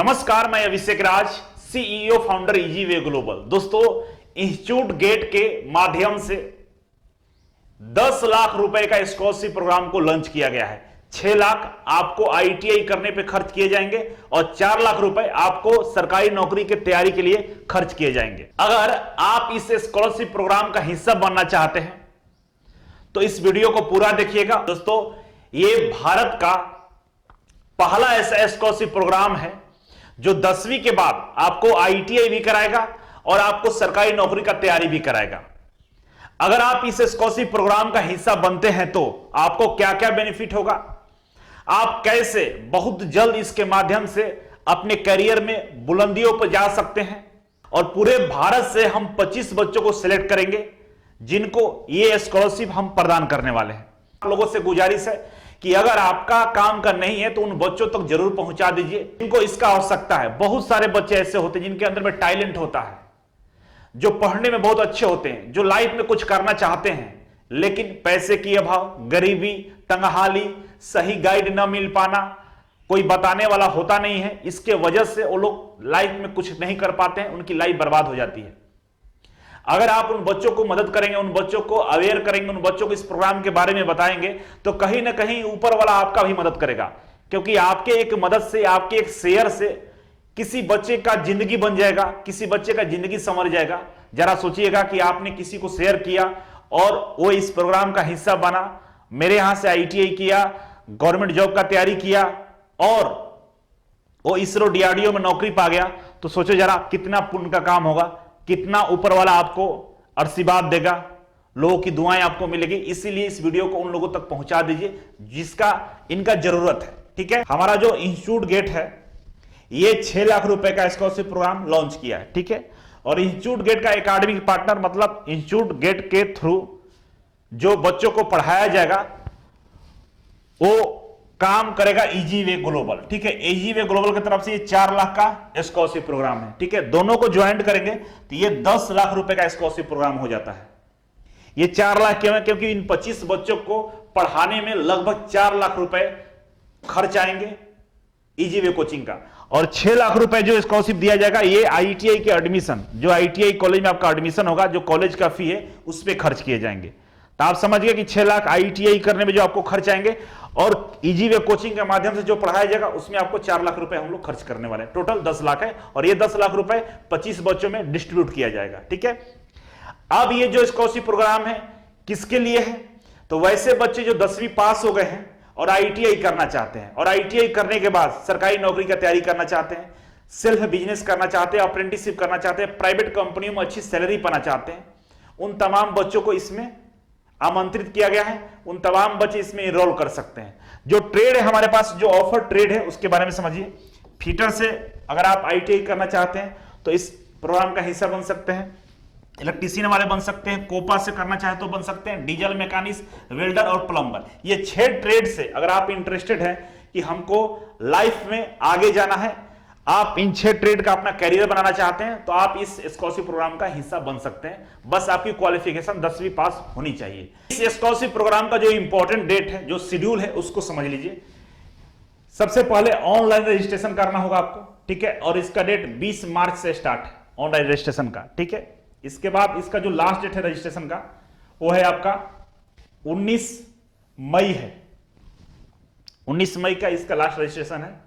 नमस्कार, मैं अभिषेक राज, CEO founder इजीवे global. दोस्तों, इंस्टीट्यूट गेट के माध्यम से 10 लाख रुपए का स्कॉलरशिप प्रोग्राम को लॉन्च किया गया है। 6 लाख आपको आईटीआई करने पे खर्च किए जाएंगे और 4 लाख रुपए आपको सरकारी नौकरी की तैयारी के लिए खर्च किए जाएंगे। अगर आप इस स्कॉलरशिप प्रोग्राम का हिस्सा बनना चाहते हैं तो इस वीडियो को पूरा देखिएगा। दोस्तों, ये भारत का पहला ऐसा स्कॉलरशिप प्रोग्राम है जो 10वीं के बाद आपको आईटीआई भी कराएगा और आपको सरकारी नौकरी का तैयारी भी कराएगा। अगर आप इस स्कॉलरशिप प्रोग्राम का हिस्सा बनते हैं तो आपको क्या क्या बेनिफिट होगा, आप कैसे बहुत जल्द इसके माध्यम से अपने करियर में बुलंदियों पर जा सकते हैं। और पूरे भारत से हम 25 बच्चों को सिलेक्ट करेंगे जिनको ये स्कॉलरशिप हम प्रदान करने वाले हैं। आप लोगों से गुजारिश है कि अगर आपका काम का नहीं है तो उन बच्चों तक जरूर पहुंचा दीजिए जिनको इसका आवश्यकता है। बहुत सारे बच्चे ऐसे होते हैं जिनके अंदर में टैलेंट होता है, जो पढ़ने में बहुत अच्छे होते हैं, जो लाइफ में कुछ करना चाहते हैं, लेकिन पैसे की अभाव, गरीबी, तंगहाली, सही गाइड न मिल पाना, कोई बताने वाला होता नहीं है, इसके वजह से वो लोग लाइफ में कुछ नहीं कर पाते हैं, उनकी लाइफ बर्बाद हो जाती है। अगर आप उन बच्चों को मदद करेंगे, उन बच्चों को अवेयर करेंगे, उन बच्चों को इस प्रोग्राम के बारे में बताएंगे तो कहीं ना कहीं ऊपर वाला आपका भी मदद करेगा, क्योंकि आपके एक मदद से, आपके एक शेयर से किसी बच्चे का जिंदगी बन जाएगा, किसी बच्चे का जिंदगी संवर जाएगा। जरा सोचिएगा कि आपने किसी को शेयर किया और वो इस प्रोग्राम का हिस्सा बना, मेरे यहां से आईटीआई किया, गवर्नमेंट जॉब का तैयारी किया और वो इसरो डीआरडीओ में नौकरी पा गया, तो सोचो जरा कितना पुण्य का काम होगा, कितना ऊपर वाला आपको आशीर्वाद देगा, लोगों की दुआएं आपको मिलेगी। इसीलिए इस वीडियो को उन लोगों तक पहुंचा दीजिए जिसका इनका जरूरत है। ठीक है, हमारा जो इंस्टीट्यूट गेट है ये 6 लाख रुपए का स्कॉलरशिप प्रोग्राम लॉन्च किया है। ठीक है, और इंस्टीट्यूट गेट का एकेडमिक पार्टनर मतलब इंस्टीट्यूट गेट के थ्रू जो बच्चों को पढ़ाया जाएगा वो काम करेगा इजीवे ग्लोबल। ठीक है, इजीवे ग्लोबल की तरफ से ये 4 लाख का स्कॉलरशिप प्रोग्राम है। ठीक है, दोनों को ज्वाइन करेंगे तो ये 10 लाख रुपए का स्कॉलरशिप प्रोग्राम हो जाता है। ये 4 लाख क्यों है? क्योंकि इन 25 बच्चों को पढ़ाने में लगभग 4 लाख रुपए खर्च आएंगे इजीवे कोचिंग का, और 6 लाख रुपए जो स्कॉलरशिप दिया जाएगा ये आईटीआई के एडमिशन, जो आईटीआई कॉलेज में आपका एडमिशन होगा, जो कॉलेज का फी है उस पर खर्च किए जाएंगे। तो आप समझ गए कि 6 लाख आईटीआई करने में जो आपको खर्च आएंगे और इजीवे कोचिंग के माध्यम से जो पढ़ाया जाएगा उसमें आपको 4 लाख रुपए हम लोग खर्च करने वाले हैं। टोटल 10 लाख है और ये 10 लाख रुपए 25 बच्चों में डिस्ट्रीब्यूट किया जाएगा। ठीक है, अब ये जो स्कॉलरशिप प्रोग्राम है किसके लिए है? तो वैसे बच्चे जो 10वीं पास हो गए हैं और आईटीआई करना चाहते हैं और आईटीआई करने के बाद सरकारी नौकरी का तैयारी करना चाहते हैं, सेल्फ बिजनेस करना चाहते हैं, अप्रेंटिसशिप करना चाहते हैं, प्राइवेट कंपनियों में अच्छी सैलरी पाना चाहते हैं, उन तमाम बच्चों को इसमें आमंत्रित किया गया है। उन तमाम बच्चे इसमें इनरोल कर सकते हैं। जो ट्रेड है हमारे पास, जो ऑफर ट्रेड है उसके बारे में समझिए। फीटर से अगर आप आईटीआई करना चाहते हैं तो इस प्रोग्राम का हिस्सा बन सकते हैं, इलेक्ट्रीशियन वाले बन सकते हैं, कोपा से करना चाहे तो बन सकते हैं, डीजल मैकेनिक, वेल्डर और प्लम्बर। ये 6 ट्रेड से अगर आप इंटरेस्टेड हैं कि हमको लाइफ में आगे जाना है, आप इन 6 ट्रेड का अपना कैरियर बनाना चाहते हैं तो आप इस स्कॉलरशिप प्रोग्राम का हिस्सा बन सकते हैं। बस आपकी क्वालिफिकेशन 10वीं पास होनी चाहिए। इस स्कॉलरशिप प्रोग्राम का जो इंपॉर्टेंट डेट है, जो शेड्यूल है, उसको समझ लीजिए। सबसे पहले ऑनलाइन रजिस्ट्रेशन करना होगा आपको। ठीक है, और इसका डेट 20 मार्च से स्टार्ट है ऑनलाइन रजिस्ट्रेशन का। ठीक है, इसके बाद इसका जो लास्ट डेट है रजिस्ट्रेशन का वो है आपका 19 मई है। 19 मई का इसका लास्ट रजिस्ट्रेशन है।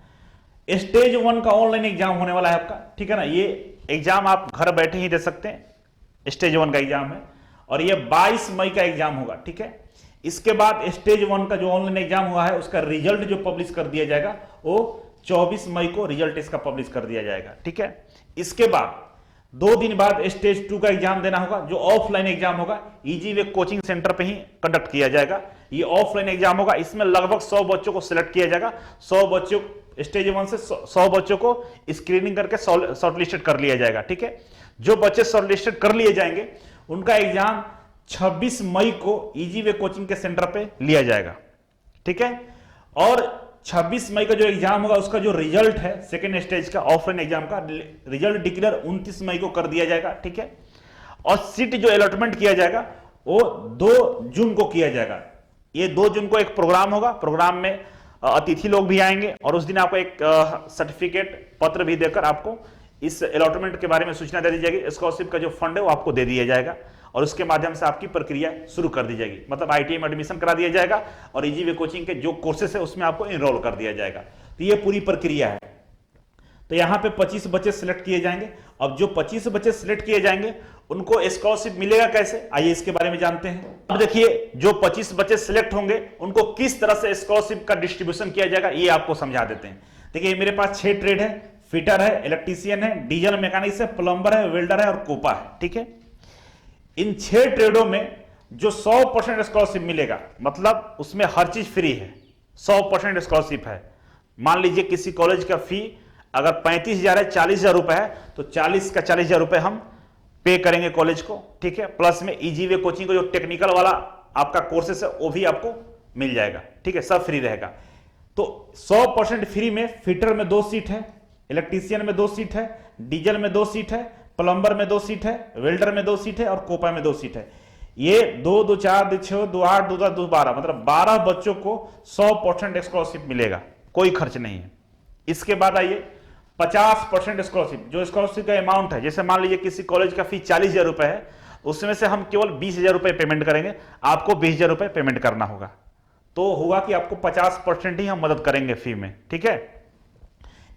स्टेज 1 का ऑनलाइन एग्जाम होने वाला है आपका। ठीक है ना, ये एग्जाम आप घर बैठे ही दे सकते हैं। स्टेज 1 का एग्जाम है और ये 22 मई का एग्जाम होगा। ठीक है, इसके बाद स्टेज 1 का जो ऑनलाइन एग्जाम हुआ है उसका रिजल्ट जो पब्लिश कर दिया जाएगा वो 24 मई को रिजल्ट इसका पब्लिश कर दिया जाएगा। ठीक है, इसके बाद 2 दिन बाद स्टेज 2 का एग्जाम देना होगा, जो ऑफलाइन एग्जाम होगा, इजीवे कोचिंग सेंटर पे ही कंडक्ट किया जाएगा। ये ऑफलाइन एग्जाम होगा, इसमें लगभग 100 बच्चों को सिलेक्ट किया जाएगा। 100 बच्चों, स्टेज 1 से 100 बच्चों को स्क्रीनिंग करके शॉर्टलिस्टेड कर लिया जाएगा। ठीक है, जो बच्चे शॉर्टलिस्टेड कर लिए जाएंगे उनका एग्जाम 26 मई को इजीवे कोचिंग के सेंटर पे लिया जाएगा। ठीक है, और 26 मई का जो एग्जाम होगा उसका जो रिजल्ट है सेकेंड स्टेज का ऑफलाइन एग्जाम का रिजल्ट डिक्लेयर 29 मई को कर दिया जाएगा। ठीक है, और सीट जो अलॉटमेंट किया जाएगा वो 2 जून को किया जाएगा। ये 2 जून को एक प्रोग्राम होगा, प्रोग्राम में अतिथि लोग भी आएंगे और उस दिन आपको एक सर्टिफिकेट पत्र भी देकर आपको इस अलॉटमेंट के बारे में सूचना दे दी जाएगी। स्कॉलरशिप का जो फंड है वो आपको दे दिया जाएगा और उसके माध्यम से आपकी प्रक्रिया शुरू कर दी जाएगी। मतलब आईटीआई में एडमिशन करा दिया जाएगा और इजी वे कोचिंग के जो कोर्सेस है उसमें आपको इनरोल कर दिया जाएगा। तो ये पूरी प्रक्रिया है। तो यहां पे 25 बच्चे सिलेक्ट किए जाएंगे। अब जो 25 बच्चे सिलेक्ट किए जाएंगे उनको स्कॉलरशिप मिलेगा कैसे, आइए इसके बारे में जानते हैं। अब देखिए, जो 25 बच्चे सिलेक्ट होंगे उनको किस तरह से स्कॉलरशिप का डिस्ट्रीब्यूशन किया जाएगा ये आपको समझा देते हैं। देखिए, मेरे पास 6 ट्रेड है, फिटर है, इलेक्ट्रीशियन है, डीजल मैकेनिक्स है, प्लम्बर है, वेल्डर है और कोपा है। ठीक है, इन 6 ट्रेडों में जो 100% स्कॉलरशिप मिलेगा, मतलब उसमें हर चीज फ्री है, 100% स्कॉलरशिप है। मान लीजिए किसी कॉलेज का फी अगर 35,000 है, 40,000 रुपए है, तो 40 का 40,000 रुपए हम पे करेंगे कॉलेज को। ठीक है, प्लस में इजी वे कोचिंग को जो टेक्निकल वाला आपका कोर्सेस है वो भी आपको मिल जाएगा। ठीक है, सब फ्री रहेगा। तो 100% फ्री में फिटर में 2 सीट है, इलेक्ट्रीशियन में 2 सीट है, डीजल में 2 सीट है, प्लम्बर में 2 सीट है, वेल्डर में 2 सीट है और कोपा में 2 सीट है। ये 2, 2, 4, 2, 6, 2, 8, 2, 10, 2, 12, मतलब 12 बच्चों को 100% स्कॉलरशिप मिलेगा, कोई खर्च नहीं है। इसके बाद आइए 50% स्कॉलरशिप, जो स्कॉलरशिप का अमाउंट है, जैसे मान लीजिए किसी कॉलेज का फी 40,000 रुपए है, उसमें से हम केवल 20,000 रुपए पेमेंट करेंगे, आपको 20,000 रुपए पेमेंट करना होगा। तो हुआ कि आपको 50% ही हम मदद करेंगे फी में। ठीक है,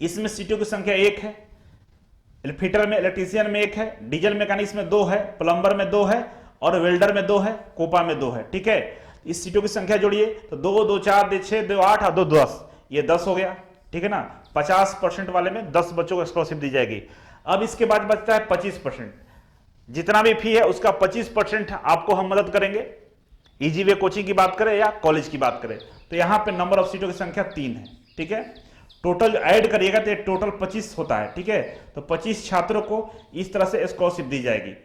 इसमें सीटों की संख्या 1 है, फिटर में, इलेक्ट्रीशियन में 1 है, डीजल मैकेनिक्स में 2 है, प्लम्बर में 2 है और वेल्डर में 2 है, कोपा में 2 है। ठीक है, इस सीटों की संख्या जोड़िए तो 2, 2, 4, 2, 6, 2, 8 और 2, 10, ये 10 हो गया। ठीक है ना, 50% वाले में 10 बच्चों को स्कॉलरशिप दी जाएगी। अब इसके बाद बचता है 25%, जितना भी फी है उसका 25% आपको हम मदद करेंगे। इजी वे कोचिंग की बात करें या कॉलेज की बात करें, तो यहां पे नंबर ऑफ सीटों की संख्या 3 है। ठीक है, टोटल ऐड करिएगा तो टोटल 25 होता है। ठीक है, तो 25 छात्रों को इस तरह से स्कॉलरशिप दी जाएगी।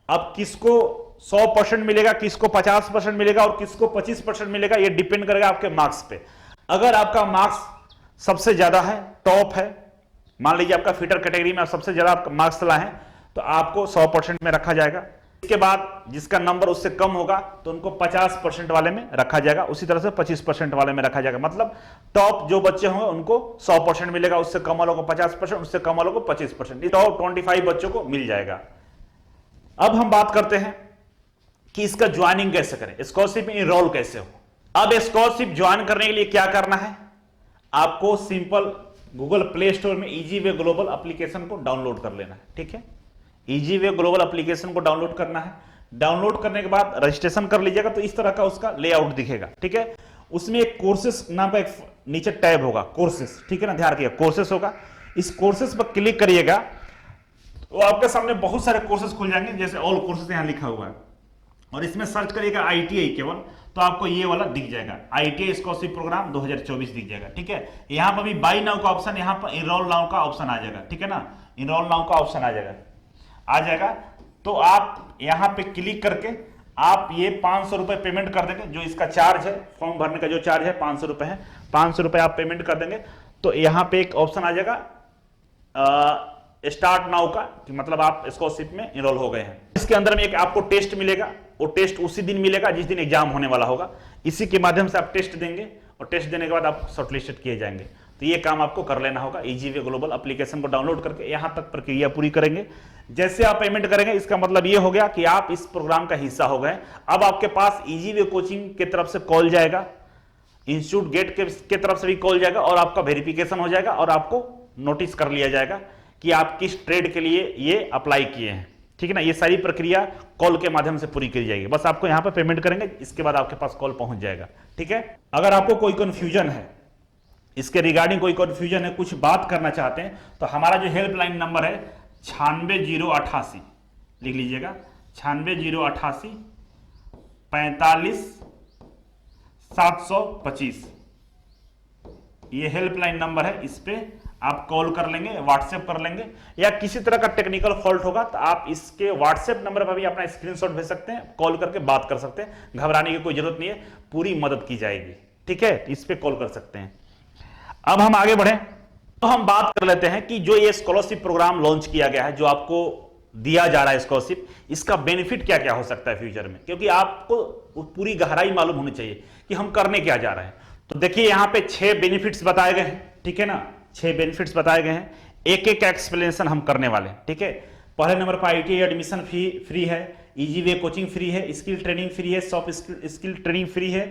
अब किसको 100% मिलेगा, किसको 50% मिलेगा और किसको 25% मिलेगा, ये डिपेंड करेगा आपके मार्क्स पे। अगर आपका मार्क्स सबसे ज्यादा है, टॉप है, मान लीजिए आपका फिटर कैटेगरी में आप सबसे ज्यादा मार्क्स लाए हैं, तो आपको 100% में रखा जाएगा। इसके बाद जिसका नंबर उससे कम होगा तो उनको 50% वाले में रखा जाएगा, उसी तरह से 25% वाले में रखा जाएगा। मतलब टॉप जो बच्चे होंगे उनको 100% मिलेगा, उससे कम वालों को 50%, उससे कम वालों को 25%, टॉप 25 बच्चों को मिल जाएगा। अब हम बात करते हैं कि इसका ज्वाइनिंग कैसे करें, स्कॉलरशिप में इनरोल कैसे हो। अब स्कॉलरशिप ज्वाइन करने के लिए क्या करना है, आपको सिंपल गूगल प्ले स्टोर में इजी वे ग्लोबल एप्लीकेशन को डाउनलोड कर लेना है। ठीक है, इजी वे ग्लोबल एप्लीकेशन को डाउनलोड करना है। डाउनलोड करने के बाद रजिस्ट्रेशन कर लीजिएगा तो इस तरह का उसका लेआउट दिखेगा। ठीक है, उसमें एक कोर्सेस नाम का एक नीचे टैब होगा, कोर्सेस। ठीक है ना, ध्यान रखिएगा कोर्सेस होगा। इस कोर्सेस पर क्लिक करिएगा तो आपके सामने बहुत सारे कोर्सेस खुल जाएंगे, जैसे ऑल कोर्सेस यहां लिखा हुआ है, और इसमें सर्च करिएगा आईटीआई केवल, तो आपको ये वाला दिख जाएगा, आईटीआई स्कॉलरशिप प्रोग्राम 2024 दिख जाएगा। ठीक है, यहां पर भी बाय नाउ का ऑप्शन, यहां पर इनरोल नाउ का ऑप्शन आ जाएगा। ठीक है ना, इनरोल नाउ का ऑप्शन आ जाएगा। तो आप यहां पे क्लिक करके आप ये 500 रुपए पेमेंट कर देंगे, जो इसका चार्ज है, फॉर्म भरने का जो चार्ज है 500 रुपए है, 500 रुपए आप पेमेंट कर देंगे। तो यहां पे एक ऑप्शन आ जाएगा स्टार्ट नाउ का, कि मतलब आप स्कॉलरशिप में इनरोल हो गए हैं। इसके अंदर में एक आपको टेस्ट मिलेगा, वो टेस्ट उसी दिन मिलेगा जिस दिन एग्जाम होने वाला होगा। इसी के माध्यम से आप टेस्ट देंगे और टेस्ट देने के बाद आप शॉर्टलिस्टेड किए जाएंगे। तो ये काम आपको कर लेना होगा। इजी वे ग्लोबल एप्लीकेशन को डाउनलोड करके यहां तक प्रक्रिया पूरी करेंगे। जैसे आप पेमेंट करेंगे, इसका मतलब ये हो गया कि आप इस प्रोग्राम का हिस्सा हो गए। अब आपके पास इजी वे कोचिंग की तरफ से कॉल जाएगा, इंस्टीट्यूट गेट के तरफ से भी कॉल जाएगा और आपका वेरिफिकेशन हो जाएगा और आपको नोटिस कर लिया जाएगा कि आप किस ट्रेड के लिए ये अप्लाई किए हैं। ठीक है ना, ये सारी प्रक्रिया कॉल के माध्यम से पूरी करी जाएगी। बस आपको यहां पे पेमेंट करेंगे, इसके बाद आपके पास कॉल पहुंच जाएगा। ठीक है, अगर आपको कोई कंफ्यूजन है, इसके रिगार्डिंग कोई कंफ्यूजन है, कुछ बात करना चाहते हैं, तो हमारा जो हेल्पलाइन नंबर है 96088, लिख लीजिएगा 96088 45 725, ये हेल्पलाइन नंबर है। इस पे आप कॉल कर लेंगे, व्हाट्सएप कर लेंगे, या किसी तरह का टेक्निकल फॉल्ट होगा तो आप इसके व्हाट्सएप नंबर पर भी अपना स्क्रीनशॉट भेज सकते हैं, कॉल करके बात कर सकते हैं। घबराने की कोई जरूरत नहीं है, पूरी मदद की जाएगी। ठीक है, इस पे कॉल कर सकते हैं। अब हम आगे बढ़े तो हम बात कर लेते हैं कि जो ये स्कॉलरशिप प्रोग्राम लॉन्च किया गया है, जो आपको दिया जा रहा है स्कॉलरशिप, इसका बेनिफिट क्या क्या हो सकता है फ्यूचर में, क्योंकि आपको पूरी गहराई मालूम होनी चाहिए कि हम करने क्या जा रहे हैं। तो देखिए यहां पे 6 बेनिफिट्स बताए गए हैं, ठीक है ना, 6 बेनिफिट्स बताए गए हैं, एक एक का एक्सप्लेनेशन हम करने वाले हैं, ठीक है। पहले नंबर पर ITI एडमिशन फी फ्री है, इजी वे कोचिंग फ्री है, स्किल ट्रेनिंग फ्री है, सॉफ्ट स्किल ट्रेनिंग फ्री है,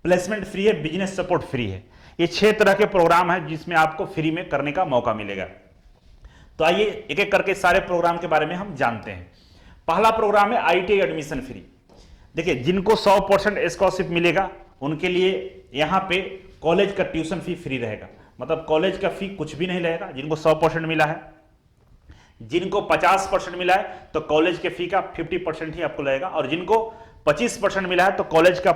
प्लेसमेंट फ्री है, बिजनेस सपोर्ट फ्री है। ये 6 तरह के प्रोग्राम है जिसमें आपको फ्री में करने का मौका मिलेगा। तो आइए एक एक करके सारे प्रोग्राम के बारे में हम जानते हैं। पहला प्रोग्राम है ITI एडमिशन फ्री। देखिए जिनको 100% स्कॉलरशिप मिलेगा उनके लिए यहां पे कॉलेज का ट्यूशन फी फ्री रहेगा, मतलब कॉलेज का फी कुछ भी नहीं लगेगा जिनको 100% मिला है। जिनको 50% मिला है तो कॉलेज के फी का 50% ही आपको लगेगा, और जिनको 25% मिला है तो कॉलेज का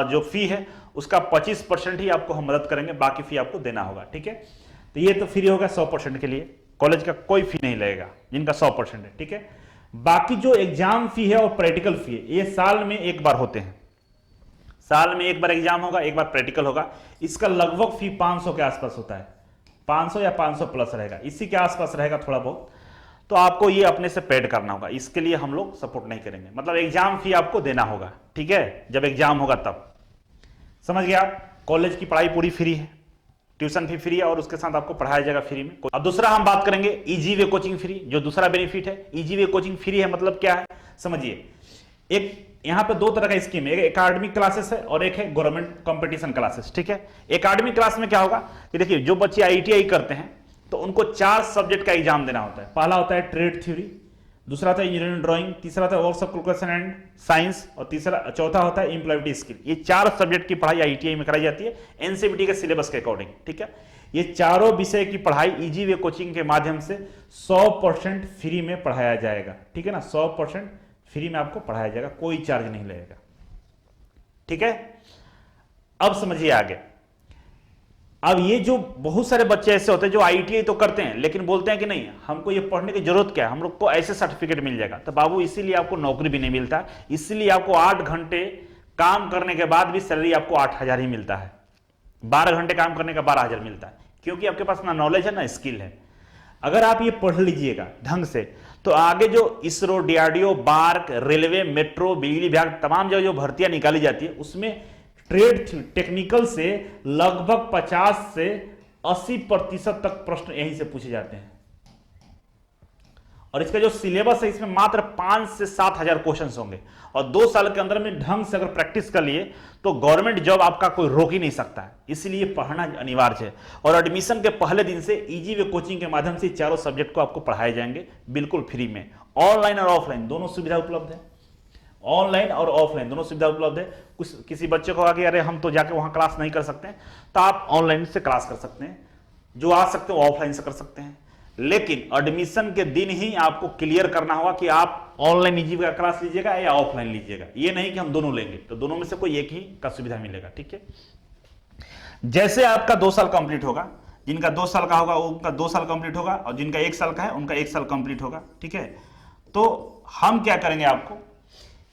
जो फी है उसका 25% ही आपको हम मदद करेंगे, बाकी फी आपको देना होगा, ठीक है। तो ये तो फ्री होगा 100% के लिए, कॉलेज का कोई फी नहीं लगेगा जिनका 100% है, ठीक है। बाकी जो एग्जाम फी है और प्रैक्टिकल फी है ये साल में एक बार होते हैं, साल में एक बार एग्जाम होगा, एक बार प्रैक्टिकल होगा। इसका लगभग फी 500 के आसपास होता है, 500 या 500 प्लस रहेगा, इसी के आसपास रहेगा थोड़ा बहुत। तो आपको ये अपने से पेड करना होगा, इसके लिए हम लोग सपोर्ट नहीं करेंगे, मतलब एग्जाम फी आपको देना होगा, ठीक है, जब एग्जाम होगा तब। समझ गया आप, कॉलेज की पढ़ाई पूरी फ्री है, ट्यूशन फी फ्री है और उसके साथ आपको पढ़ाया जाएगा फ्री में। अब दूसरा हम बात करेंगे इजी वे कोचिंग फ्री, जो दूसरा बेनिफिट है। इजी वे कोचिंग फ्री है मतलब क्या है समझिए, एक यहां पे 2 तरह का स्कीम है, एक एकेडमिक क्लासेस है और एक है गवर्नमेंट कंपटीशन क्लासेस, ठीक है। एकेडमिक क्लास में क्या होगा कि देखिए जो बच्चे ITI करते हैं तो उनको 4 सब्जेक्ट का एग्जाम देना होता है। पहला होता है ट्रेड थ्योरी, दूसरा होता है इंजीनियरिंग ड्राइंग, तीसरा होता है works of calculation and science, और चौथा होता है एम्प्लॉयबिलिटी स्किल। ये 4 सब्जेक्ट की पढ़ाई ITI में कराई जाती है NCVT के सिलेबस के अकॉर्डिंग, ठीक है। ये चारों विषय की पढ़ाई इजी वे कोचिंग के माध्यम से 100% फ्री में पढ़ाया जाएगा, ठीक है ना, 100% फ्री में आपको पढ़ाया जाएगा, कोई चार्ज नहीं लगेगा, ठीक है। अब समझिए आगे। अब ये जो बहुत सारे बच्चे ऐसे होते हैं जो ITI तो करते हैं लेकिन बोलते हैं कि नहीं हमको ये पढ़ने की जरूरत क्या है, हम लोग को ऐसे सर्टिफिकेट मिल जाएगा। तो बाबू इसीलिए आपको नौकरी भी नहीं मिलता, इसीलिए आपको 8 घंटे काम करने के बाद भी सैलरी आपको 8000 ही मिलता है, 12 घंटे काम करने का 12000 मिलता है, क्योंकि आपके पास ना नॉलेज है ना स्किल है। अगर आप ये पढ़ लीजिएगा ढंग से तो आगे जो ISRO, DRDO, BARC, railway, metro, बिजली विभाग तमाम जगह जो भर्तियां निकाली जाती है उसमें ट्रेड टेक्निकल से लगभग 50 से 80% तक प्रश्न यहीं से पूछे जाते हैं, और इसका जो सिलेबस है इसमें मात्र 5 से 7000 क्वेश्चंस होंगे, और 2 साल के अंदर में ढंग से अगर प्रैक्टिस कर लिए तो गवर्नमेंट जॉब आपका कोई रोक ही नहीं सकता है। इसलिए पढ़ना अनिवार्य है, और एडमिशन के पहले दिन से इजी वे कोचिंग के माध्यम से चारों सब्जेक्ट को आपको पढ़ाए जाएंगे बिल्कुल फ्री में। ऑनलाइन और ऑफलाइन दोनों सुविधा उपलब्ध है, ऑनलाइन और ऑफलाइन दोनों सुविधा उपलब्ध है। किसी बच्चे को आगे अरे हम तो जाके वहां क्लास नहीं कर सकते हैं तो आप ऑनलाइन से क्लास कर सकते हैं, जो आ सकते हो ऑफलाइन से कर सकते हैं, लेकिन एडमिशन के दिन ही आपको क्लियर करना होगा कि आप ऑनलाइन इजी का क्लास लीजिएगा या ऑफलाइन लीजिएगा। ये नहीं कि हम दोनों लेंगे, तो दोनों में से कोई एक ही का सुविधा मिलेगा, ठीक है। जैसे आपका 2 साल कंप्लीट होगा, जिनका 2 साल का होगा उनका 2 साल कंप्लीट होगा, और जिनका 1 साल का है उनका 1 साल कंप्लीट होगा, ठीक है। तो हम क्या करेंगे आपको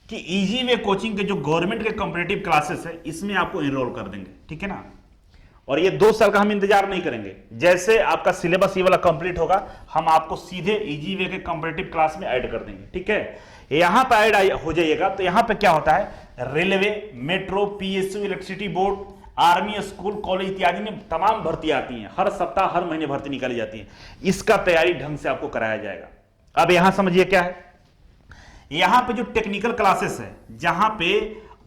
कि इजी वे कोचिंग के जो गवर्नमेंट के कॉम्पिटिटिव क्लासेस है इसमें आपको एनरोल कर देंगे, ठीक है ना। और ये 2 साल का हम इंतजार नहीं करेंगे, जैसे आपका सिलेबस ये वाला कंप्लीट होगा हम आपको सीधे इजी वे के कॉम्पिटिटिव क्लास में ऐड कर देंगे, ठीक है। यहां पर ऐड हो जाइएगा तो यहां पे क्या होता है, railway, metro, PSU, electricity board, army, school, college इत्यादि में तमाम भर्ती आती हैं, हर सप्ताह हर महीने भर्ती निकाली जाती है, इसका तैयारी ढंग से आपको कराया जाएगा। अब यहां समझिए क्या है, यहां पे जो टेक्निकल क्लासेस है जहां पे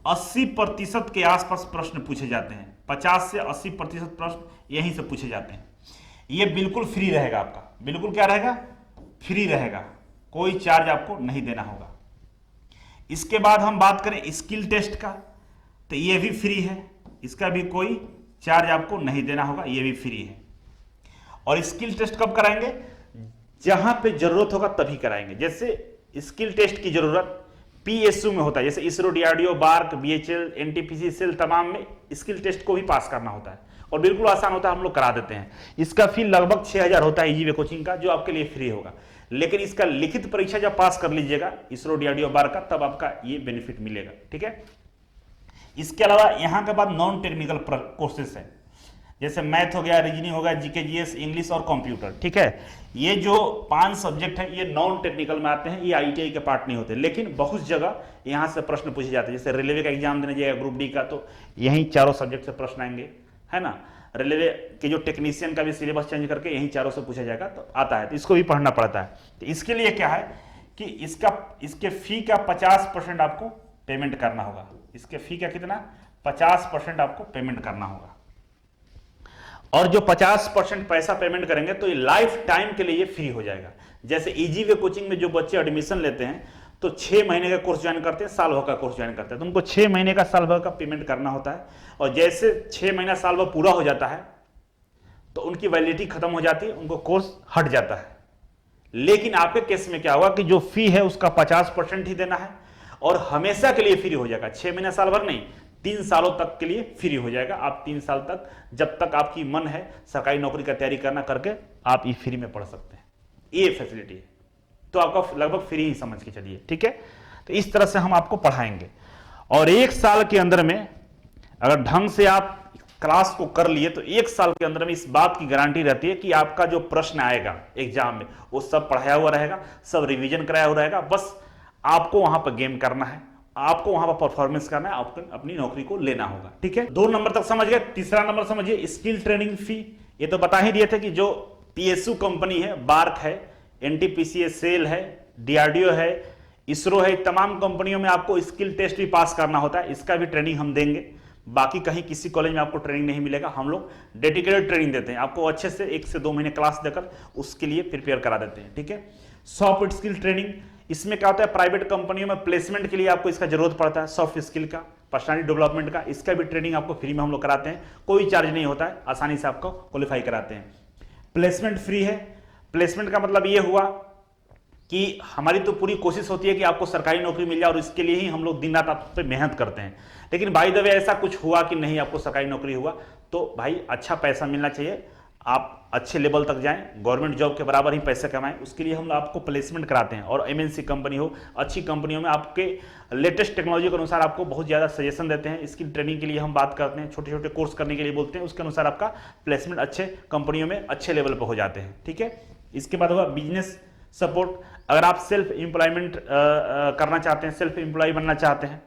80% के आसपास प्रश्न पूछे जाते हैं, 50 से 80% प्रश्न यहीं से पूछे जाते हैं, ये बिल्कुल फ्री रहेगा आपका, बिल्कुल क्या रहेगा, फ्री रहेगा, कोई चार्ज आपको नहीं देना होगा। इसके बाद हम बात करें स्किल टेस्ट का, तो ये भी फ्री है, इसका भी कोई चार्ज आपको नहीं देना होगा, ये भी फ्री है। और स्किल टेस्ट कब कराएंगे, जहां पे जरूरत होगा तभी कराएंगे। जैसे स्किल टेस्ट की जरूरत PSU में होता है, जैसे ISRO, DRDO, BARC, BHL, NTPC, SAIL तमाम में स्किल टेस्ट को भी पास करना होता है, और बिल्कुल आसान होता है, हम लोग करा देते हैं। इसका फी लगभग 6000 होता है इजी वे कोचिंग का, जो आपके लिए फ्री होगा, लेकिन इसका लिखित परीक्षा जब पास कर लीजिएगा ISRO, DRDO, बार्क का, तब आपका ये बेनिफिट मिलेगा, ठीक है। इसके अलावा यहां के बाद नॉन टेक्निकल कोर्सेस है, जैसे मैथ हो गया, रीजनिंग हो गया, GK GS, इंग्लिश और कंप्यूटर, ठीक है। ये जो 5 सब्जेक्ट हैं ये नॉन टेक्निकल में आते हैं, ये आईटीआई के पार्ट नहीं होते, लेकिन बहुत जगह यहां से प्रश्न पूछे जाते हैं। जैसे रेलवे का एग्जाम देने जाएगा ग्रुप डी का, तो यही चारों सब्जेक्ट से प्रश्न आएंगे, है ना। रेलवे के जो टेक्नीशियन का भी सिलेबस चेंज करके यही चारों से पूछा जाएगा, तो आता है, तो इसको भी पढ़ना पड़ता है। तो इसके लिए क्या है कि इसके फी का 50% आपको पेमेंट करना होगा। इसके फी का कितना, 50% आपको पेमेंट करना होगा। और जो 50% पैसा पेमेंट करेंगे तो ये लाइफ टाइम के लिए ये फ्री हो जाएगा। जैसे इजी वे कोचिंग में जो बच्चे एडमिशन लेते हैं तो 6 महीने का कोर्स ज्वाइन करते हैं, साल भर का कोर्स ज्वाइन करते हैं, तो उनको 6 महीने का साल भर का पेमेंट करना होता है। और जैसे 6 महीना साल भर पूरा हो जाता है तो उनकी वैलिडिटी खत्म हो जाती है, उनको कोर्स हट जाता है। लेकिन आपके केस में क्या होगा कि जो फी है उसका 50% ही देना है और हमेशा के लिए फ्री हो जाएगा। 6 महीना साल भर नहीं, 3 सालों तक के लिए फ्री हो जाएगा। आप 3 साल तक, जब तक आपकी मन है सरकारी नौकरी का तैयारी करना, करके आप ये फ्री में पढ़ सकते हैं। ये फैसिलिटी है, तो आपका लगभग फ्री ही समझ के चलिए, ठीक है। तो इस तरह से हम आपको पढ़ाएंगे और 1 साल के अंदर में अगर ढंग से आप क्लास को कर लिए तो 1 साल के अंदर में इस बात की गारंटी रहती है कि आपका जो प्रश्न आएगा एग्जाम में वो सब पढ़ाया हुआ रहेगा, सब रिवीजन कराया हुआ रहेगा। बस आपको वहां पर गेम करना है, आपको वहां पर परफॉर्मेंस करना है, आपको अपनी नौकरी को लेना होगा, ठीक है। 2 नंबर तक समझ गए। तीसरा नंबर समझिए, स्किल ट्रेनिंग फी। ये तो बता ही दिए थे कि जो पीएसयू कंपनी है, बार्क है, एनटीपीसी है, सेल है, डीआरडीओ है, इसरो है, तमाम कंपनियों में आपको स्किल टेस्ट भी पास करना होता है। इसका भी ट्रेनिंग हम देंगे। बाकी कहीं किसी कॉलेज में आपको ट्रेनिंग नहीं मिलेगा। हम लोग डेडिकेटेड ट्रेनिंग देते हैं, आपको अच्छे से 1 से 2 महीने क्लास देकर उसके लिए प्रिपेयर करा देते हैं, ठीक है। सॉफ्ट स्किल ट्रेनिंग, इसमें क्या होता है, प्राइवेट कंपनियों में प्लेसमेंट के लिए आपको इसका जरूरत पड़ता है, सॉफ्ट स्किल का, पर्सनालिटी डेवलपमेंट का। इसका भी ट्रेनिंग आपको फ्री में हम लोग कराते हैं, कोई चार्ज नहीं होता है, आसानी से आपको क्वालिफाई कराते हैं। प्लेसमेंट फ्री है। प्लेसमेंट का मतलब ये हुआ कि हमारी तो पूरी कोशिश होती है कि आपको सरकारी नौकरी मिल जाए और इसके लिए ही हम लोग दिन रात आप पे मेहनत करते हैं। लेकिन बाय द वे ऐसा कुछ हुआ कि नहीं आपको सरकारी नौकरी हुआ, तो भाई अच्छा पैसा मिलना चाहिए, आप अच्छे लेवल तक जाएं, गवर्नमेंट जॉब के बराबर ही पैसे कमाएं, उसके लिए हम आपको प्लेसमेंट कराते हैं। और एमएनसी कंपनी हो, अच्छी कंपनियों में आपके लेटेस्ट टेक्नोलॉजी के अनुसार आपको बहुत ज़्यादा सजेशन देते हैं। इसकी ट्रेनिंग के लिए हम बात करते हैं, छोटे छोटे कोर्स करने के लिए बोलते हैं, उसके अनुसार आपका प्लेसमेंट अच्छे कंपनियों में अच्छे लेवल पर हो जाते हैं, ठीक है। इसके बाद होगा बिजनेस सपोर्ट। अगर आप सेल्फ एम्प्लॉयमेंट करना चाहते हैं, सेल्फ एम्प्लॉय बनना चाहते हैं,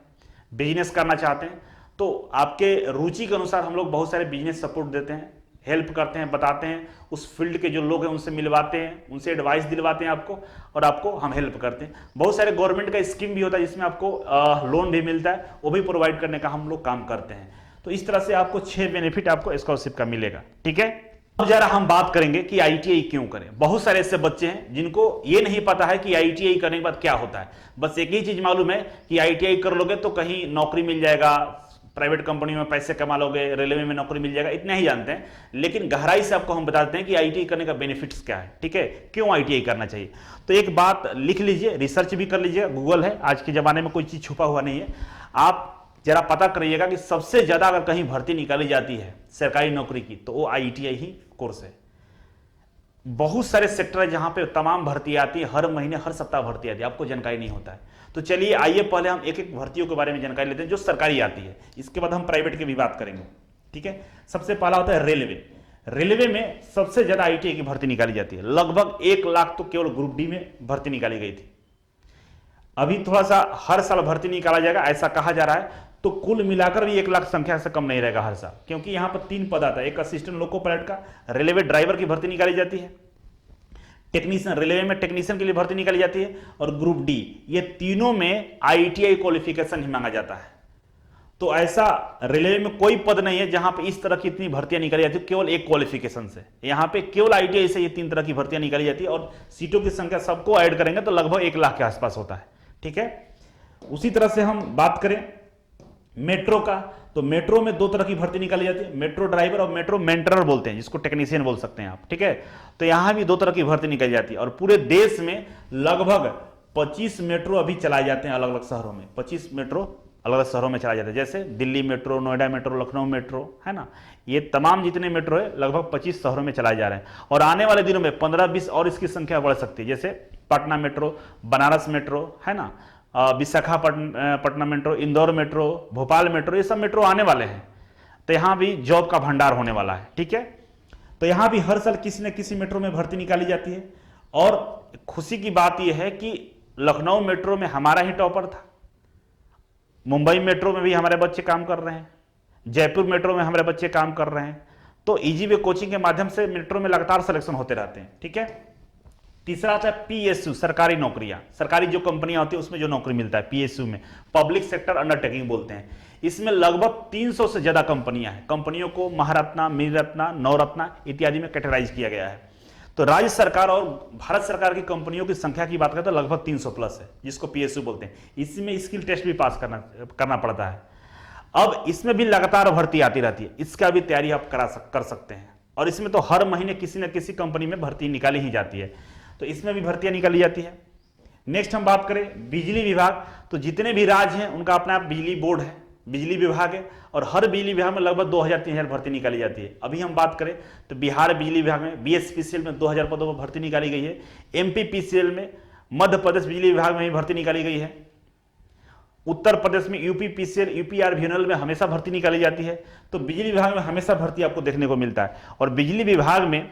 बिजनेस करना चाहते हैं, तो आपके रुचि के अनुसार हम लोग बहुत सारे बिजनेस सपोर्ट देते हैं, हेल्प करते हैं, बताते हैं, उस फील्ड के जो लोग हैं उनसे मिलवाते हैं, उनसे एडवाइस दिलवाते हैं आपको, और आपको हम हेल्प करते हैं। बहुत सारे गवर्नमेंट का स्कीम भी होता है जिसमें आपको लोन भी मिलता है, वो भी प्रोवाइड करने का हम लोग काम करते हैं। तो इस तरह से आपको 6 बेनिफिट आपको स्कॉलरशिप का मिलेगा, ठीक है। अब जरा हम बात करेंगे कि आईटीआई क्यों करें। बहुत सारे ऐसे बच्चे हैं जिनको ये नहीं पता है कि आईटीआई करने के बाद क्या होता है। बस एक ही चीज मालूम है कि आईटीआई कर लोगे तो कहीं नौकरी मिल जाएगा, प्राइवेट कंपनी में पैसे कमा लोगे, रेलवे में नौकरी मिल जाएगा, इतना ही जानते हैं। लेकिन गहराई से आपको हम बताते हैं कि आईटीआई करने का बेनिफिट्स क्या है, ठीक है, क्यों आईटीआई करना चाहिए। तो एक बात लिख लीजिए, रिसर्च भी कर लीजिए, गूगल है, आज के जमाने में कोई चीज छुपा हुआ नहीं है। आप जरा पता करिएगा कि सबसे ज्यादा अगर कहीं भर्ती निकाली जाती है सरकारी नौकरी की तो वो आईटीआई ही कोर्स है। बहुत सारे सेक्टर है जहां पे तमाम भर्ती आती है, हर महीने हर सप्ताह भर्ती आती है, आपको जानकारी नहीं होता है। तो चलिए आइए पहले हम एक एक भर्तियों के बारे में जानकारी लेते हैं जो सरकारी आती है, इसके बाद हम प्राइवेट की भी बात करेंगे, ठीक है। सबसे पहला होता है रेलवे। रेलवे में सबसे ज्यादा आईटीआई की भर्ती निकाली जाती है, लगभग 1 लाख तो केवल ग्रुप डी में भर्ती निकाली गई थी। अभी थोड़ा सा हर साल भर्ती निकाला जाएगा ऐसा कहा जा रहा है, तो कुल मिलाकर भी 1 लाख संख्या से कम नहीं रहेगा हर साल, क्योंकि यहां पर 3 पद आता है। एक असिस्टेंट लोको पायलट का, रेलवे ड्राइवर की भर्ती निकाली जाती है, टेक्नीशियन, रेलवे में टेक्नीशियन के लिए भर्ती निकाली जाती है, और ग्रुप डी, ये तीनों में आईटीआई क्वालिफिकेशन ही मांगा जाता है। तो ऐसा रेलवे में कोई पद नहीं है जहां पे इस तरह की इतनी भर्तियां निकाली जाती है केवल एक क्वालिफिकेशन से। यहां पे केवल आईटीआई से ये 3 तरह की भर्तियां निकाली जाती है, और सीटों की संख्या सबको ऐड करेंगे तो लगभग 1 लाख के आसपास होता है, ठीक है। उसी तरह से हम बात करें मेट्रो का, तो मेट्रो में 2 तरह की भर्ती निकाली जाती है, मेट्रो ड्राइवर और मेट्रो मेंटेनर बोलते हैं, जिसको टेक्नीशियन बोल सकते हैं आप, ठीक है। तो यहां भी 2 तरह की भर्ती निकाली जाती है, और पूरे देश में लगभग 25 मेट्रो अभी चलाए जाते हैं अलग अलग शहरों में। 25 मेट्रो अलग अलग शहरों में चलाए जाते हैं, जैसे Delhi metro, Noida metro, Lucknow metro, है ना। ये तमाम जितने मेट्रो है लगभग 25 शहरों में चलाए जा रहे हैं, और आने वाले दिनों में 15-20 और इसकी संख्या बढ़ सकती है, जैसे पटना मेट्रो, बनारस मेट्रो, है ना, Visakhapatnam metro, Indore metro, Bhopal metro, ये सब मेट्रो आने वाले हैं। तो यहां भी जॉब का भंडार होने वाला है, ठीक है। तो यहां भी हर साल किसी न किसी मेट्रो में भर्ती निकाली जाती है। और खुशी की बात यह है कि लखनऊ मेट्रो में हमारा ही टॉपर था, मुंबई मेट्रो में भी हमारे बच्चे काम कर रहे हैं, जयपुर मेट्रो में हमारे बच्चे काम कर रहे हैं। तो इजी वे कोचिंग के माध्यम से मेट्रो में लगातार सिलेक्शन होते रहते हैं। ठीक है, तीसरा आता है पीएसयू, सरकारी नौकरियां, सरकारी जो कंपनियां होती है उसमें जो नौकरी मिलता है पीएसयू में, पब्लिक सेक्टर अंडरटेकिंग बोलते हैं। इसमें लगभग 300 से ज्यादा कंपनियां हैं। कंपनियों को महारत्ना, मिनीरत्ना, नवरत्ना इत्यादि में कैटेगराइज किया गया है। तो राज्य सरकार और भारत सरकार की कंपनियों की संख्या की बात करें तो लगभग 300 प्लस है, जिसको पीएसयू बोलते हैं। इसमें स्किल टेस्ट भी पास करना पड़ता है। अब इसमें भी लगातार भर्ती आती रहती है, इसका भी तैयारी आप कर सकते हैं। और इसमें तो हर महीने किसी न किसी कंपनी में भर्ती निकाली ही जाती है, तो इसमें भी भर्तियां निकाली जाती है। नेक्स्ट हम बात करें बिजली विभाग, तो जितने भी राज्य हैं उनका अपना बिजली बोर्ड है, बिजली विभाग है, और हर बिजली विभाग में लगभग 2000-3000 भर्ती निकाली जाती है। अभी हम बात करें तो बिहार बिजली विभाग में बीएसपीसीएल में 2000 पदों पर भर्ती निकाली गई है। एमपीपीसीएल में, मध्य प्रदेश बिजली विभाग में भी भर्ती निकाली गई है। उत्तर प्रदेश में यूपीपीसीएल, यूपीआरवीएनएल में हमेशा भर्ती निकाली जाती है। तो बिजली विभाग में हमेशा भर्ती आपको देखने को मिलता है। और बिजली विभाग में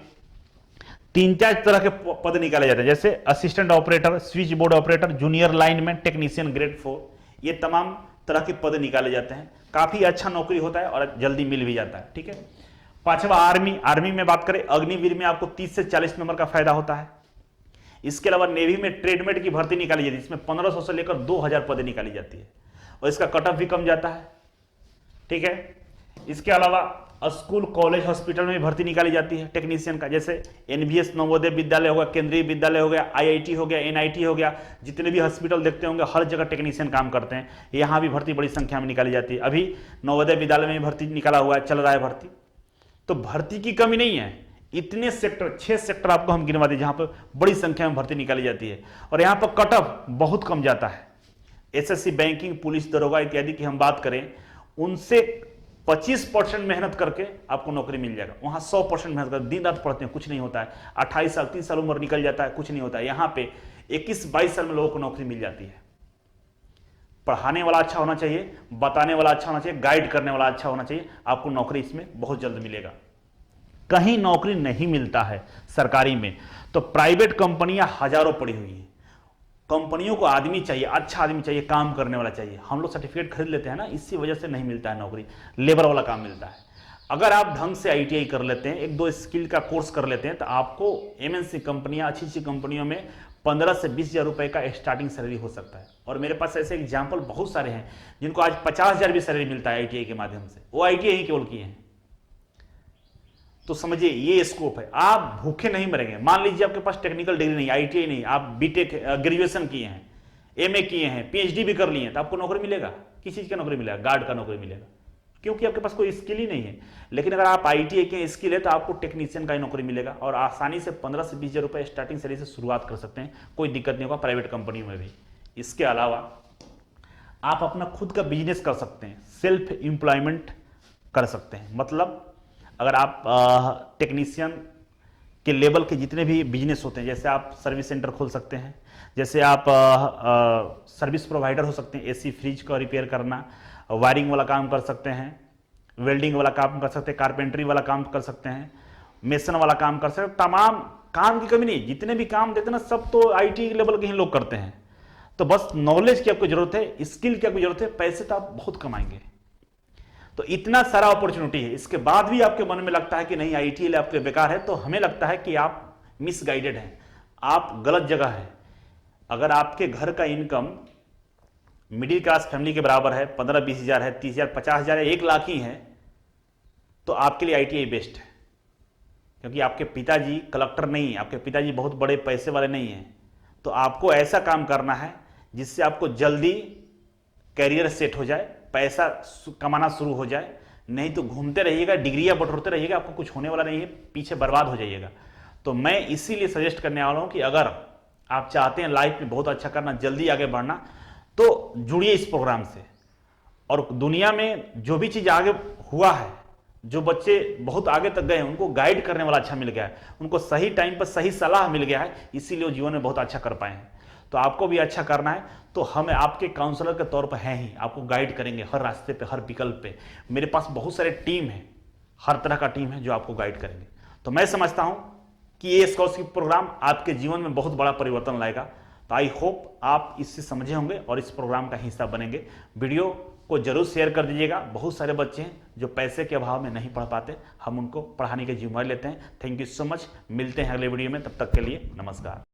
3-4 तरह के पद निकाले जाते हैं, जैसे assistant operator, switch board operator, junior lineman, technician grade 4, ये तमाम तरह के पद निकाले जाते हैं। काफी अच्छा नौकरी होता है और जल्दी मिल भी जाता है। ठीक है, पांचवा आर्मी। आर्मी में बात करें, अग्निवीर में आपको 30 से 40 नंबर का फायदा होता है। इसके अलावा नेवी में ट्रेडमेट की भर्ती निकाली जाती है, इसमें 1500 से लेकर 2000 पदें निकाली जाती है और इसका कट ऑफ भी कम जाता है। ठीक है, इसके अलावा स्कूल, कॉलेज, हॉस्पिटल में भी भर्ती निकाली जाती है टेक्नीशियन का, जैसे एनवीएस नवोदय विद्यालय हो गया, केंद्रीय विद्यालय हो गया, आईआईटी हो गया, एनआईटी हो गया, जितने भी हॉस्पिटल देखते होंगे हर जगह टेक्नीशियन काम करते हैं। यहाँ भी भर्ती बड़ी संख्या में निकाली जाती है। अभी नवोदय विद्यालय में भर्ती निकाला हुआ है, चल रहा है भर्ती। तो भर्ती की कमी नहीं है, इतने सेक्टर, 6 सेक्टर आपको हम गिनवा दिए जहां पर बड़ी संख्या में भर्ती निकाली जाती है और यहाँ पर कट ऑफ बहुत कम जाता है। एसएससी, बैंकिंग, पुलिस, दरोगा इत्यादि की हम बात करें, उनसे 25% मेहनत करके आपको नौकरी मिल जाएगा। वहां 100% मेहनत कर, दिन रात पढ़ते हैं, कुछ नहीं होता है। 28 साल, 30 साल उम्र निकल जाता है, कुछ नहीं होता है। यहां पे 21-22 साल में लोगों को नौकरी मिल जाती है। पढ़ाने वाला अच्छा होना चाहिए, बताने वाला अच्छा होना चाहिए, गाइड करने वाला अच्छा होना चाहिए, आपको नौकरी इसमें बहुत जल्द मिलेगा। कहीं नौकरी नहीं मिलता है सरकारी में, तो प्राइवेट कंपनियां हजारों पड़ी हुई हैं। कंपनियों को आदमी चाहिए, अच्छा आदमी चाहिए, काम करने वाला चाहिए। हम लोग सर्टिफिकेट खरीद लेते हैं ना, इसी वजह से नहीं मिलता है नौकरी, लेबर वाला काम मिलता है। अगर आप ढंग से आईटीआई कर लेते हैं, 1-2 स्किल का कोर्स कर लेते हैं, तो आपको एमएनसी कंपनियां, अच्छी अच्छी कंपनियों में 15 से 20 हजार रुपए का स्टार्टिंग सैलरी हो सकता है। और मेरे पास ऐसे एग्जाम्पल बहुत सारे हैं जिनको आज 50 हजार भी सैलरी मिलता है आईटीआई के माध्यम से, वो आईटीआई ही केवल किए हैं। तो समझिए ये स्कोप है, आप भूखे नहीं मरेंगे। मान लीजिए आपके पास टेक्निकल डिग्री नहीं, आईटीआई नहीं, आप बीटेक, ग्रेजुएशन किए हैं, एमए किए हैं, पीएचडी भी कर लिए हैं, तो आपको नौकरी मिलेगा। किस चीज का नौकरी मिलेगा? गार्ड का नौकरी मिलेगा, क्योंकि आपके पास कोई स्किल ही नहीं है। लेकिन अगर आप आईटीआई के स्किल है तो आपको टेक्नीशियन का ही नौकरी मिलेगा और आसानी से 15 से 20 हजार रुपए स्टार्टिंग सैलरी से शुरुआत कर सकते हैं, कोई दिक्कत नहीं होगा प्राइवेट कंपनी में भी। इसके अलावा आप अपना खुद का बिजनेस कर सकते हैं, सेल्फ एम्प्लॉयमेंट कर सकते हैं। मतलब अगर आप टेक्नीशियन के लेवल के जितने भी बिजनेस होते हैं, जैसे आप सर्विस सेंटर खोल सकते हैं, जैसे आप सर्विस प्रोवाइडर हो सकते हैं, एसी फ्रिज का रिपेयर करना, वायरिंग वाला काम कर सकते हैं, वेल्डिंग वाला काम कर सकते हैं, कारपेंटरी वाला काम कर सकते हैं, मेसन वाला काम कर सकते हैं। तमाम काम की कमी नहीं, जितने भी काम देते हैं ना सब तो आईटी लेवल के ही लोग करते हैं। तो बस नॉलेज की आपको जरूरत है, स्किल की आपको जरूरत है, पैसे तो आप बहुत कमाएंगे। तो इतना सारा अपॉर्चुनिटी है, इसके बाद भी आपके मन में लगता है कि नहीं आईटी आपके बेकार है, तो हमें लगता है कि आप मिसगाइडेड हैं, आप गलत जगह हैं। अगर आपके घर का इनकम मिडिल क्लास फैमिली के बराबर है, 15-20 हजार है, 30 हजार, 50 हजार है, 1 लाख ही है, तो आपके लिए आईटीआई बेस्ट है। क्योंकि आपके पिताजी कलेक्टर नहीं है, आपके पिताजी बहुत बड़े पैसे वाले नहीं हैं। तो आपको ऐसा काम करना है जिससे आपको जल्दी कैरियर सेट हो जाए, पैसा कमाना शुरू हो जाए। नहीं तो घूमते रहिएगा, डिग्रियां बटोरते रहिएगा, आपको कुछ होने वाला नहीं है, पीछे बर्बाद हो जाइएगा। तो मैं इसीलिए सजेस्ट करने वाला हूं कि अगर आप चाहते हैं लाइफ में बहुत अच्छा करना, जल्दी आगे बढ़ना, तो जुड़िए इस प्रोग्राम से। और दुनिया में जो भी चीज आगे हुआ है, जो बच्चे बहुत आगे तक गए हैं, उनको गाइड करने वाला अच्छा मिल गया है, उनको सही टाइम पर सही सलाह मिल गया है, इसीलिए वो जीवन में बहुत अच्छा कर पाए हैं। तो आपको भी अच्छा करना है तो हम आपके काउंसलर के तौर पर हैं ही, आपको गाइड करेंगे हर रास्ते पे, हर विकल्प पे। मेरे पास बहुत सारे टीम है, हर तरह का टीम है जो आपको गाइड करेंगे। तो मैं समझता हूं कि ये स्कॉलरशिप प्रोग्राम आपके जीवन में बहुत बड़ा परिवर्तन लाएगा। तो आई होप आप इससे समझे होंगे और इस प्रोग्राम का हिस्सा बनेंगे। वीडियो को जरूर शेयर कर दीजिएगा। बहुत सारे बच्चे हैं जो पैसे के अभाव में नहीं पढ़ पाते, हम उनको पढ़ाने की जिम्मेदारी लेते हैं। Thank you so much. मिलते हैं अगले वीडियो में, तब तक के लिए नमस्कार।